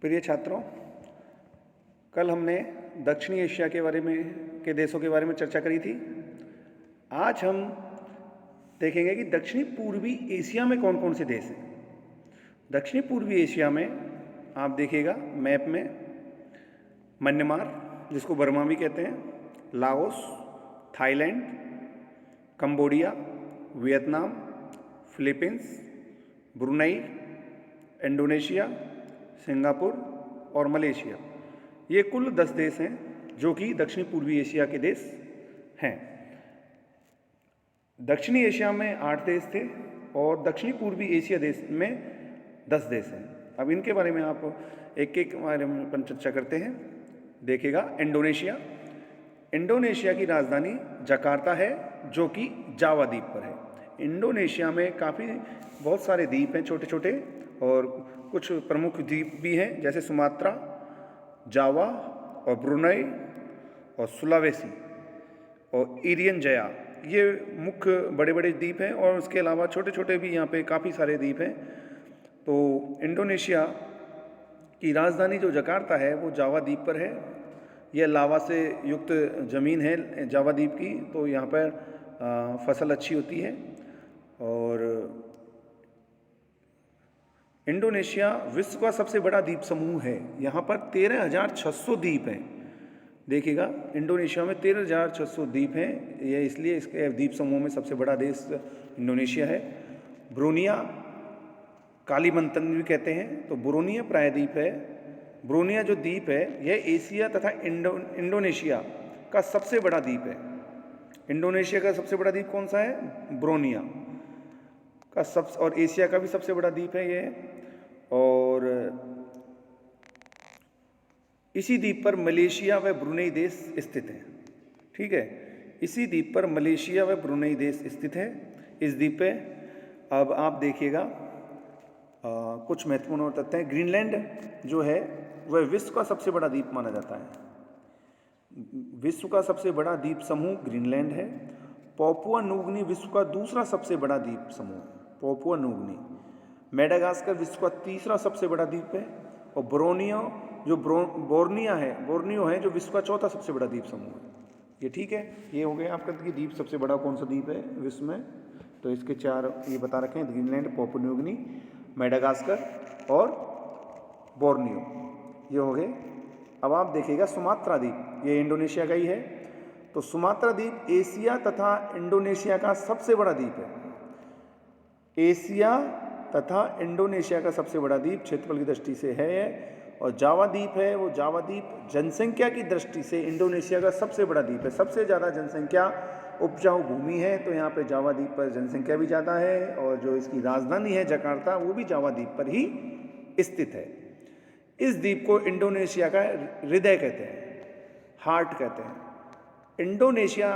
प्रिय छात्रों, कल हमने दक्षिणी एशिया के देशों के बारे में चर्चा करी थी। आज हम देखेंगे कि दक्षिणी पूर्वी एशिया में कौन कौन से देश हैं। दक्षिणी पूर्वी एशिया में आप देखिएगा मैप में म्यांमार, जिसको बर्मा भी कहते हैं, Laos, Thailand, Cambodia, Vietnam, Philippines, Brunei, Indonesia, Singapore और मलेशिया। ये कुल 10 देश हैं जो कि दक्षिणी पूर्वी एशिया के देश हैं। दक्षिणी एशिया में 8 देश थे और दक्षिणी पूर्वी एशिया देश में 10 देश हैं। अब इनके बारे में आप एक एक बारे में अपन चर्चा करते हैं। देखिएगा इंडोनेशिया। इंडोनेशिया की राजधानी जकार्ता है, जो कि जावा द्वीप पर है। इंडोनेशिया में बहुत सारे द्वीप हैं छोटे छोटे, और कुछ प्रमुख द्वीप भी हैं जैसे सुमात्रा, जावा और ब्रुनई और सुलावेसी और इरियन जया। ये मुख्य बड़े बड़े द्वीप हैं और उसके अलावा छोटे छोटे भी यहाँ पे काफ़ी सारे द्वीप हैं। तो इंडोनेशिया की राजधानी जो जकार्ता है वो जावा द्वीप पर है। यह लावा से युक्त ज़मीन है जावा द्वीप की, तो यहाँ पर फसल अच्छी होती है। और इंडोनेशिया विश्व का सबसे बड़ा द्वीप समूह है। यहाँ पर 13,600 द्वीप हैं। देखिएगा इंडोनेशिया में 13,600 द्वीप हैं। यह इसलिए इसके द्वीप समूह में सबसे बड़ा देश इंडोनेशिया है। ब्रोनिया, कालीमंतन भी कहते हैं, तो ब्रोनिया प्रायद्वीप है। ब्रोनिया जो द्वीप है यह एशिया तथा इंडोनेशिया का सबसे बड़ा द्वीप है। इंडोनेशिया का सबसे बड़ा द्वीप कौन सा है? ब्रोनिया का और एशिया का भी सबसे बड़ा द्वीप है ये। और इसी द्वीप पर मलेशिया व ब्रुनई देश स्थित है। ठीक है, इसी द्वीप पर मलेशिया व ब्रुनई देश स्थित है। इस द्वीप पे अब आप देखिएगा कुछ महत्वपूर्ण और तथ्य हैं। ग्रीनलैंड जो है वह विश्व का सबसे बड़ा द्वीप माना जाता है। विश्व का सबसे बड़ा द्वीप समूह ग्रीनलैंड है। पापुआ न्यू विश्व का दूसरा सबसे बड़ा द्वीप समूह है, पापुआ न्यू गिनी। मेडागास्कर विश्व का तीसरा सबसे बड़ा द्वीप है। और बोर्नियो है जो विश्व का चौथा सबसे बड़ा द्वीप समूह है। ये ठीक है, ये हो गया आपका कि द्वीप सबसे बड़ा कौन सा द्वीप है विश्व में। तो इसके 4 ये बता रखे हैं, Greenland, Papua New Guinea, Madagascar और बोर्नियो, ये हो गए। अब आप देखिएगा सुमात्रा द्वीप, ये इंडोनेशिया का ही है। तो सुमात्रा द्वीप एशिया तथा इंडोनेशिया का सबसे बड़ा द्वीप है। एशिया तथा इंडोनेशिया का सबसे बड़ा द्वीप क्षेत्रफल की दृष्टि से है। और जावा द्वीप है, वो जावा द्वीप जनसंख्या की दृष्टि से इंडोनेशिया का सबसे बड़ा द्वीप है। सबसे ज़्यादा जनसंख्या, उपजाऊ भूमि है, तो यहाँ पे जावा द्वीप पर जनसंख्या भी ज़्यादा है। और जो इसकी राजधानी है जकार्ता, वो भी जावा द्वीप पर ही स्थित है। इस द्वीप को इंडोनेशिया का हृदय कहते हैं, हार्ट कहते हैं। इंडोनेशिया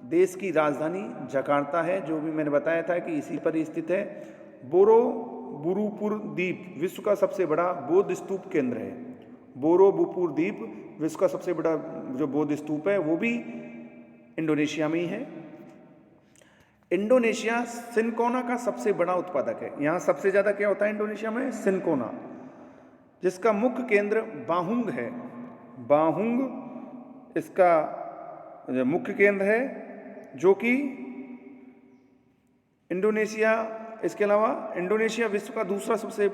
देश की राजधानी जकार्ता है, जो भी मैंने बताया था कि इसी पर ही स्थित है। बोरोबुरुपुर द्वीप विश्व का सबसे बड़ा बौद्ध स्तूप केंद्र है। बोरोबुरुपुर द्वीप विश्व का सबसे बड़ा जो बौद्ध स्तूप है वो भी इंडोनेशिया में ही है। इंडोनेशिया सिनकोना का सबसे बड़ा उत्पादक है। यहाँ सबसे ज़्यादा क्या होता है इंडोनेशिया में? सिनकोना, जिसका मुख्य केंद्र बाहुंग है। बाहुंग इसका मुख्य केंद्र है, जो कि इंडोनेशिया, इसके अलावा इंडोनेशिया विश्व का दूसरा सबसे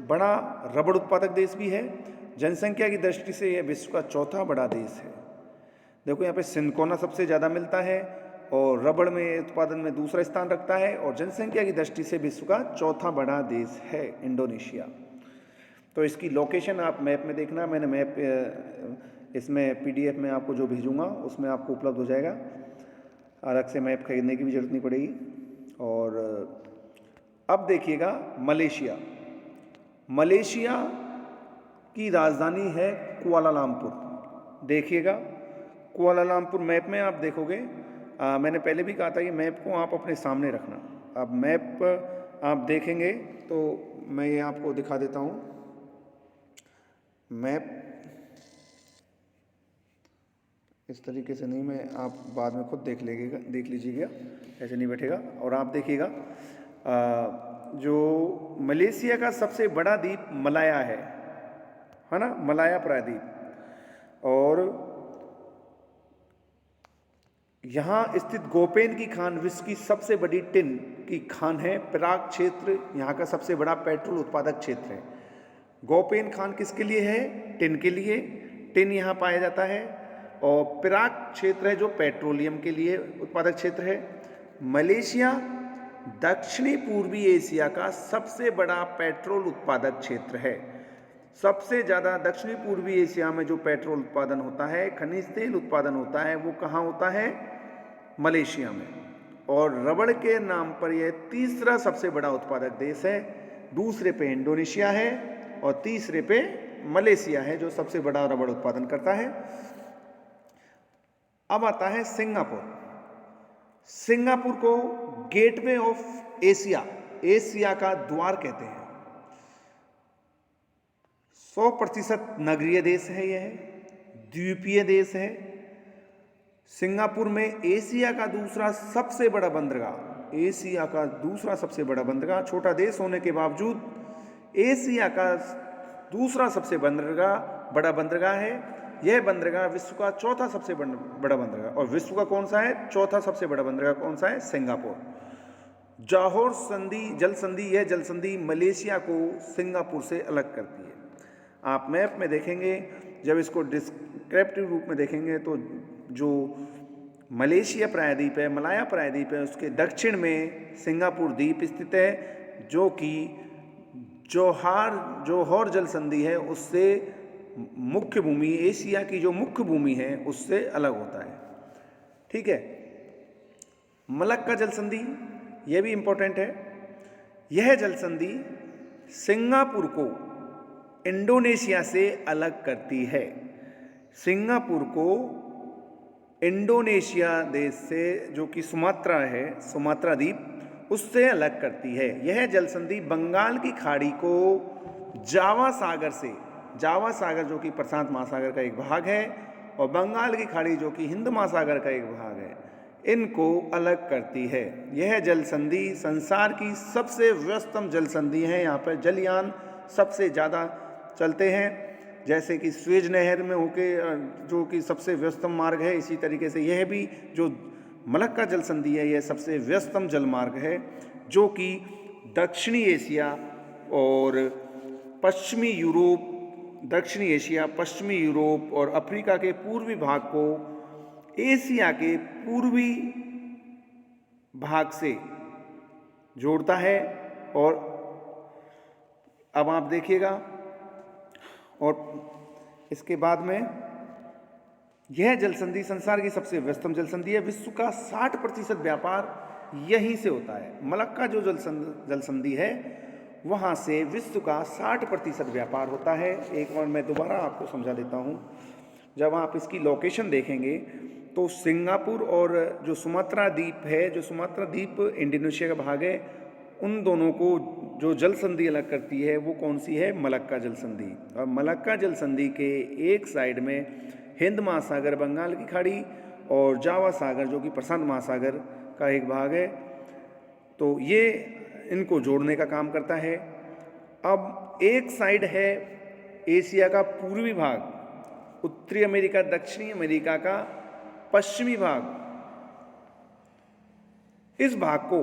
बड़ा रबड़ उत्पादक देश भी है। जनसंख्या की दृष्टि से यह विश्व का चौथा बड़ा देश है। देखो यहाँ पे सिनकोना सबसे ज़्यादा मिलता है और रबड़ में उत्पादन में दूसरा स्थान रखता है, और जनसंख्या की दृष्टि से विश्व का चौथा बड़ा देश है इंडोनेशिया। तो इसकी लोकेशन आप मैप में देखना, मैंने मैप इसमें PDF में आपको जो भेजूंगा उसमें आपको उपलब्ध हो जाएगा। अलग से मैप खरीदने की भी जरूरत नहीं पड़ेगी। और अब देखिएगा मलेशिया। मलेशिया की राजधानी है कुआलालंपुर। देखिएगा कुआलालंपुर मैप में आप देखोगे, मैंने पहले भी कहा था कि मैप को आप अपने सामने रखना। अब मैप आप देखेंगे तो मैं ये आपको दिखा देता हूँ। मैप इस तरीके से नहीं, मैं आप बाद में खुद देख लीजिएगा, ऐसे नहीं बैठेगा। और आप देखिएगा जो मलेशिया का सबसे बड़ा द्वीप मलाया है, है ना, मलाया प्रायद्वीप। और यहाँ स्थित गोपेन की खान विश्व की सबसे बड़ी टिन की खान है। पराग क्षेत्र यहाँ का सबसे बड़ा पेट्रोल उत्पादक क्षेत्र है। गोपेन खान किसके लिए है? टिन के लिए। टिन यहाँ पाया जाता है। और पराग क्षेत्र है जो पेट्रोलियम के लिए उत्पादक क्षेत्र है। मलेशिया दक्षिणी पूर्वी एशिया का सबसे बड़ा पेट्रोल उत्पादक क्षेत्र है। सबसे ज़्यादा दक्षिणी पूर्वी एशिया में जो पेट्रोल उत्पादन होता है, खनिज तेल उत्पादन होता है, वो कहाँ होता है? मलेशिया में। और रबड़ के नाम पर यह तीसरा सबसे बड़ा उत्पादक देश है। दूसरे पे इंडोनेशिया है और तीसरे पे मलेशिया है जो सबसे बड़ा रबड़ उत्पादन करता है। अब आता है सिंगापुर। सिंगापुर को गेटवे ऑफ एशिया, एशिया का द्वार कहते हैं। 100% नगरीय देश है, यह द्वीपीय देश है। सिंगापुर में एशिया का दूसरा सबसे बड़ा बंदरगाह, एशिया का दूसरा सबसे बड़ा बंदरगाह, छोटा देश होने के बावजूद एशिया का दूसरा सबसे बड़ा बंदरगाह है। यह बंदरगाह विश्व का चौथा सबसे बड़ा बंदरगाह। और विश्व का कौन सा है? चौथा सबसे बड़ा बंदरगाह कौन सा है? सिंगापुर। जौहर संधि, जल संधि, यह जल संधि मलेशिया को सिंगापुर से अलग करती है। आप मैप में देखेंगे, जब इसको डिस्क्रिप्टिव रूप में देखेंगे तो जो मलेशिया प्रायद्वीप है, मलाया प्रायद्वीप है, उसके दक्षिण में सिंगापुर द्वीप स्थित है जो कि जौहर जल संधि है उससे मुख्य भूमि, एशिया की जो मुख्य भूमि है उससे अलग होता है। ठीक है। मलक्का जल संधि, यह भी इंपॉर्टेंट है। यह जल संधि सिंगापुर को इंडोनेशिया से अलग करती है। सिंगापुर को इंडोनेशिया देश से, जो कि सुमात्रा है, सुमात्रा द्वीप, उससे अलग करती है। यह जल संधि बंगाल की खाड़ी को जावा सागर से, जावा सागर जो कि प्रशांत महासागर का एक भाग है और बंगाल की खाड़ी जो कि हिंद महासागर का एक भाग है, इनको अलग करती है। यह जल संधि संसार की सबसे व्यस्तम जल संधि है। यहाँ पर जलयान सबसे ज़्यादा चलते हैं। जैसे कि स्वेज नहर में होके जो कि सबसे व्यस्तम मार्ग है, इसी तरीके से यह भी जो मलक्का जल संधि है, यह सबसे व्यस्तम जल मार्ग है जो कि दक्षिणी एशिया और पश्चिमी यूरोप, दक्षिणी एशिया, पश्चिमी यूरोप और अफ्रीका के पूर्वी भाग को एशिया के पूर्वी भाग से जोड़ता है। और अब आप देखिएगा, और इसके बाद में यह जल संधि संसार की सबसे व्यस्तम जल संधि है। विश्व का 60% व्यापार यहीं से होता है। मलक्का जो जल संधि है वहाँ से विश्व का 60% व्यापार होता है। एक बार मैं दोबारा आपको समझा देता हूँ। जब आप इसकी लोकेशन देखेंगे तो सिंगापुर और जो सुमात्रा द्वीप है, जो सुमात्रा द्वीप इंडोनेशिया का भाग है, उन दोनों को जो जल संधि अलग करती है वो कौन सी है? मलक्का जल संधि। और मलक्का जल संधि के एक साइड में हिंद महासागर, बंगाल की खाड़ी और जावा सागर जो कि प्रशांत महासागर का एक भाग है, तो ये इनको जोड़ने का काम करता है। अब एक साइड है एशिया का पूर्वी भाग, उत्तरी अमेरिका, दक्षिणी अमेरिका का पश्चिमी भाग। इस भाग को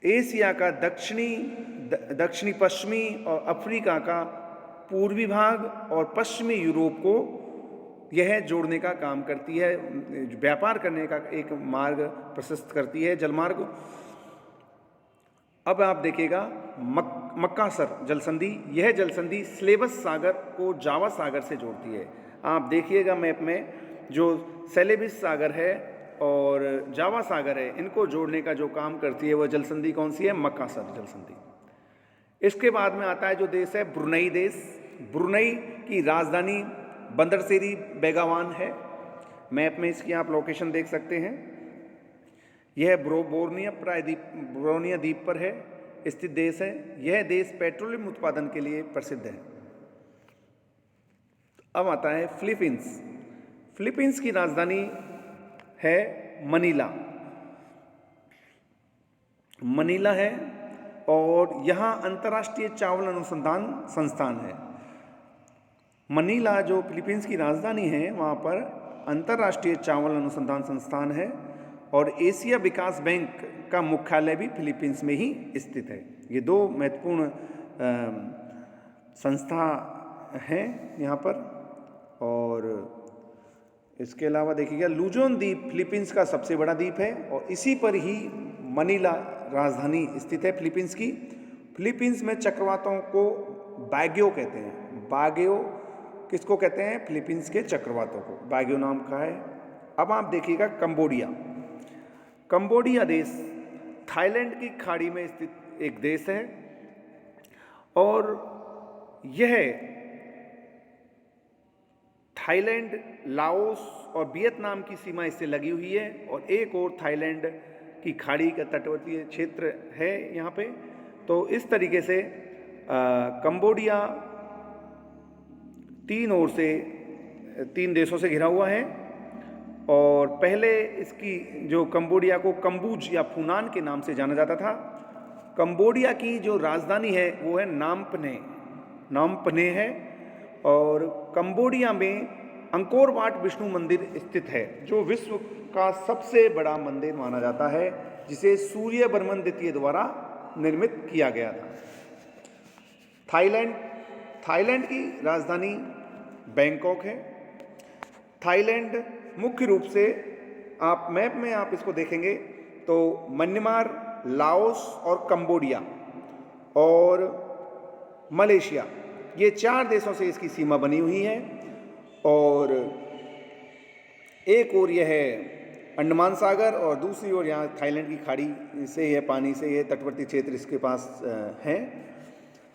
एशिया का दक्षिणी पश्चिमी और अफ्रीका का पूर्वी भाग और पश्चिमी यूरोप को यह जोड़ने का काम करती है, व्यापार करने का एक मार्ग प्रशस्त करती है, जलमार्ग। अब आप देखिएगा मक्कासर जल संधि। यह जल संधि स्लेवस सागर को जावा सागर से जोड़ती है। आप देखिएगा मैप में, जो सेलेबिस सागर है और जावा सागर है, इनको जोड़ने का जो काम करती है वह जल संधि कौन सी है? मक्कासर जल संधि। इसके बाद में आता है जो देश है ब्रुनई देश। ब्रुनई की राजधानी बंदरसेरी बेगावान है। मैप में इसकी आप लोकेशन देख सकते हैं। यह बोर्निया द्वीप पर है स्थित देश है। यह देश पेट्रोलियम उत्पादन के लिए प्रसिद्ध है। अब आता है फिलीपींस। फिलीपींस की राजधानी है मनीला है और यहाँ अंतर्राष्ट्रीय चावल अनुसंधान संस्थान है। मनीला जो फिलीपींस की राजधानी है, वहाँ पर अंतर्राष्ट्रीय चावल अनुसंधान संस्थान है और एशिया विकास बैंक का मुख्यालय भी फिलीपींस में ही स्थित है। ये दो महत्वपूर्ण संस्था हैं यहाँ पर। और इसके अलावा देखिएगा लुजोन द्वीप फिलीपींस का सबसे बड़ा द्वीप है और इसी पर ही मनीला राजधानी स्थित है फिलीपींस की। फिलीपींस में चक्रवातों को बाग्यो कहते हैं। बाग्यो किसको कहते हैं? फिलीपींस के चक्रवातों को बाग्यो नाम का है। अब आप देखिएगा कंबोडिया। कंबोडिया देश थाईलैंड की खाड़ी में स्थित एक देश है और यह थाईलैंड, लाओस और वियतनाम की सीमा इससे लगी हुई है और एक और थाईलैंड की खाड़ी का तटवर्ती क्षेत्र है यहाँ पे। तो इस तरीके से कंबोडिया तीन देशों से घिरा हुआ है और पहले इसकी जो कंबोडिया को कम्बोज या फूनान के नाम से जाना जाता था। कंबोडिया की जो राजधानी है वो है नामपने है और कंबोडिया में अंकोर वाट विष्णु मंदिर स्थित है जो विश्व का सबसे बड़ा मंदिर माना जाता है, जिसे सूर्यवर्मन द्वितीय द्वारा निर्मित किया गया था। थाईलैंड की राजधानी बैंकॉक है। थाईलैंड मुख्य रूप से आप मैप में आप इसको देखेंगे तो म्यांमार, लाओस और कंबोडिया और मलेशिया, ये 4 देशों से इसकी सीमा बनी हुई है और एक ओर यह है अंडमान सागर और दूसरी ओर यहाँ थाईलैंड की खाड़ी से यह पानी से यह तटवर्ती क्षेत्र इसके पास है।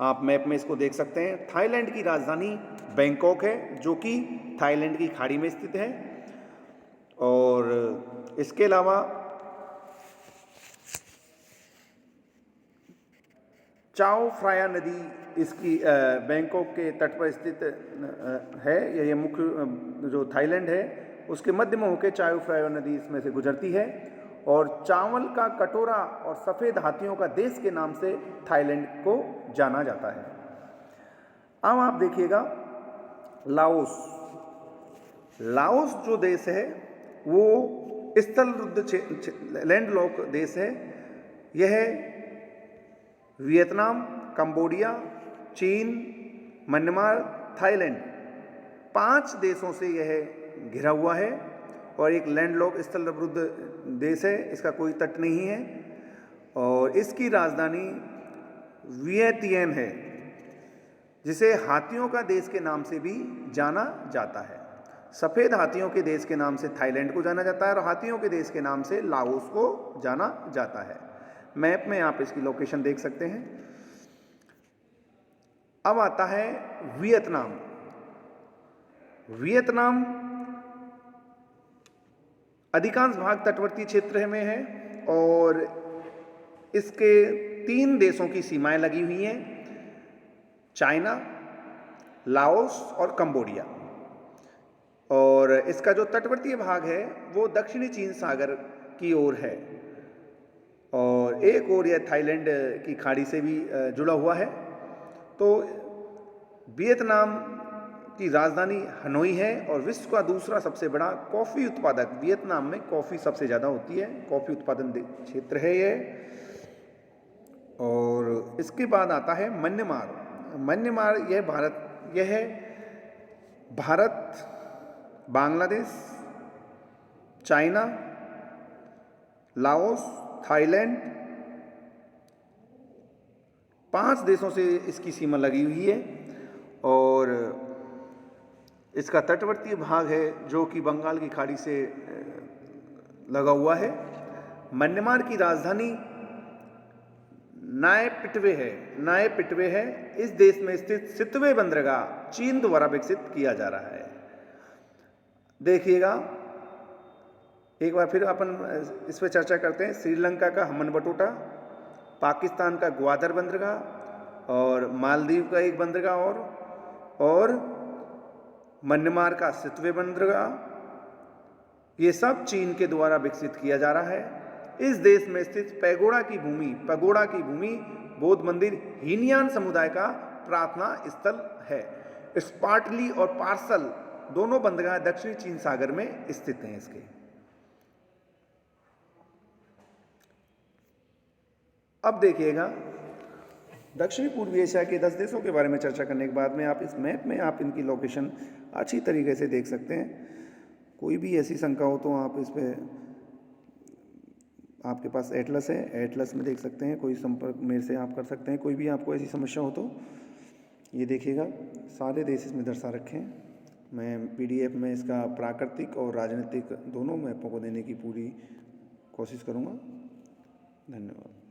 आप मैप में इसको देख सकते हैं। थाईलैंड की राजधानी बैंकॉक है जो कि थाईलैंड की खाड़ी में स्थित है और इसके अलावा चाओ फ्राया नदी इसकी बैंकॉक के तट पर स्थित है। यह मुख्य जो थाईलैंड है उसके मध्य में होकर चाओ फ्राया नदी इसमें से गुजरती है और चावल का कटोरा और सफ़ेद हाथियों का देश के नाम से थाईलैंड को जाना जाता है। अब आप देखिएगा लाओस जो देश है वो स्थलरुद्ध लैंडलॉक देश है। यह वियतनाम, कंबोडिया, चीन, म्यांमार, थाईलैंड 5 देशों से यह घिरा हुआ है और एक लैंडलॉक स्थलरुद्ध देश है। इसका कोई तट नहीं है और इसकी राजधानी वियतियन है जिसे हाथियों का देश के नाम से भी जाना जाता है। सफ़ेद हाथियों के देश के नाम से थाईलैंड को जाना जाता है और हाथियों के देश के नाम से लाओस को जाना जाता है। मैप में आप इसकी लोकेशन देख सकते हैं। अब आता है वियतनाम अधिकांश भाग तटवर्ती क्षेत्र में है और इसके 3 देशों की सीमाएं लगी हुई हैं, चाइना, लाओस और कंबोडिया। और इसका जो तटवर्तीय भाग है वो दक्षिणी चीन सागर की ओर है और एक ओर यह थाईलैंड की खाड़ी से भी जुड़ा हुआ है। तो वियतनाम की राजधानी हनोई है और विश्व का दूसरा सबसे बड़ा कॉफ़ी उत्पादक, वियतनाम में कॉफ़ी सबसे ज़्यादा होती है, कॉफ़ी उत्पादन क्षेत्र है ये। और इसके बाद आता है म्यांमार। यह है Bharat, Bangladesh, China, Laos, Thailand 5 देशों से इसकी सीमा लगी हुई है और इसका तटवर्तीय भाग है जो कि बंगाल की खाड़ी से लगा हुआ है। म्यांमार की राजधानी नाय पिटवे है। इस देश में स्थित सितवे बंदरगाह चीन द्वारा विकसित किया जा रहा है। देखिएगा एक बार फिर अपन इस पर चर्चा करते हैं। श्रीलंका का हम्बनटोटा, पाकिस्तान का ग्वादर बंदरगाह और मालदीव का एक बंदरगाह और म्यांमार का सितवे बंदरगाह, ये सब चीन के द्वारा विकसित किया जा रहा है। इस देश में स्थित पगोड़ा की भूमि बौद्ध मंदिर हीनयान समुदाय का प्रार्थना स्थल है। स्पार्टली और पार्सल दोनों बंदरगाह दक्षिणी चीन सागर में स्थित हैं। इसके अब देखिएगा, दक्षिणी पूर्वी एशिया के 10 देशों के बारे में चर्चा करने के बाद में आप इस मैप में आप इनकी लोकेशन अच्छी तरीके से देख सकते हैं। कोई भी ऐसी शंका हो तो आप इस पे, आपके पास एटलस है, एटलस में देख सकते हैं, कोई संपर्क मेरे से आप कर सकते हैं। कोई भी आपको ऐसी समस्या हो तो ये देखिएगा, सारे देश इसमें दर्शा रखे हैं। मैं PDF में इसका प्राकृतिक और राजनीतिक दोनों मैपों को देने की पूरी कोशिश करूँगा। धन्यवाद।